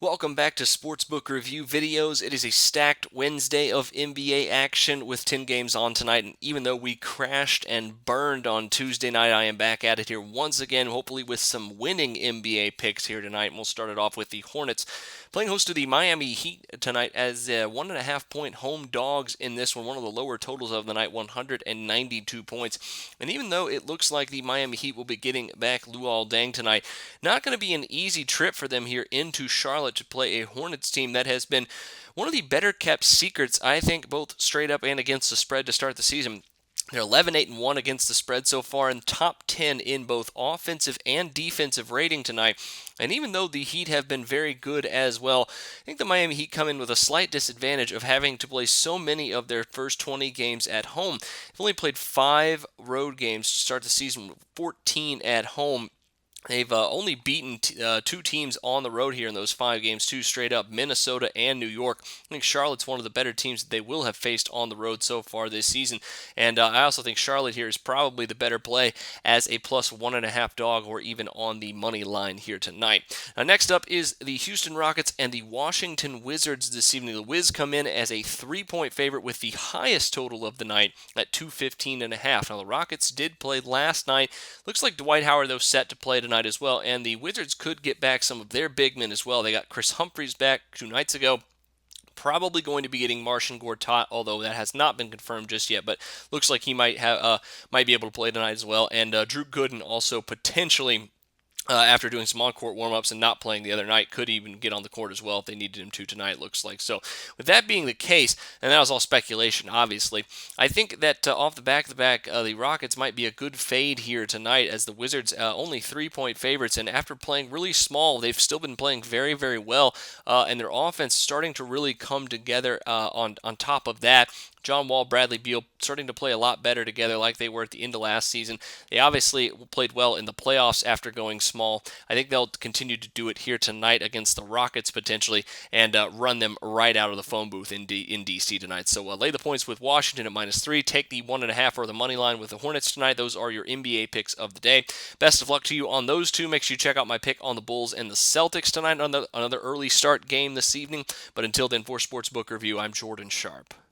Welcome back to Sportsbook Review Videos. It is a stacked Wednesday of NBA action with 10 games on tonight. And even though we crashed and burned on Tuesday night, I am back at it here once again, hopefully with some winning NBA picks here tonight. And we'll start it off with the Hornets playing host to the Miami Heat tonight as 1.5 point home dogs in this one. One of the lower totals of the night, 192 points. And even though it looks like the Miami Heat will be getting back Luol Deng tonight, not going to be an easy trip for them here into Charlotte to play a Hornets team that has been one of the better kept secrets, I think, both straight up and against the spread to start the season. They're 11-8-1 against the spread so far, and top 10 in both offensive and defensive rating tonight. And even though the Heat have been very good as well, I think the Miami Heat come in with a slight disadvantage of having to play so many of their first 20 games at home. They've only played 5 road games to start the season, 14 at home. They've only beaten two teams on the road here in those 5 games, two straight up, Minnesota and New York. I think Charlotte's one of the better teams that they will have faced on the road so far this season. And I also think Charlotte here is probably the better play as a plus 1.5 dog or even on the money line here tonight. Now, next up is the Houston Rockets and the Washington Wizards this evening. The Wiz come in as a 3-point favorite with the highest total of the night at 215.5. Now, the Rockets did play last night. Looks like Dwight Howard, though, set to play tonight as well, and the Wizards could get back some of their big men as well. They got Chris Humphries back 2 nights ago. Probably going to be getting Marcin Gortat, although that has not been confirmed just yet. But looks like he might be able to play tonight as well. And Drew Gooden also potentially, after doing some on-court warm-ups and not playing the other night, could even get on the court as well if they needed him to tonight, it looks like. So with that being the case, and that was all speculation, obviously, I think that off the back of the Rockets might be a good fade here tonight as the Wizards only 3-point favorites, and after playing really small, they've still been playing very, very well, and their offense starting to really come together on top of that. John Wall, Bradley Beal starting to play a lot better together like they were at the end of last season. They obviously played well in the playoffs after going small. I think they'll continue to do it here tonight against the Rockets potentially and run them right out of the phone booth in DC tonight. So lay the points with Washington at -3. Take the 1.5 or the money line with the Hornets tonight. Those are your NBA picks of the day. Best of luck to you on those two. Make sure you check out my pick on the Bulls and the Celtics tonight on another early start game this evening. But until then, for Sportsbook Review, I'm Jordan Sharp.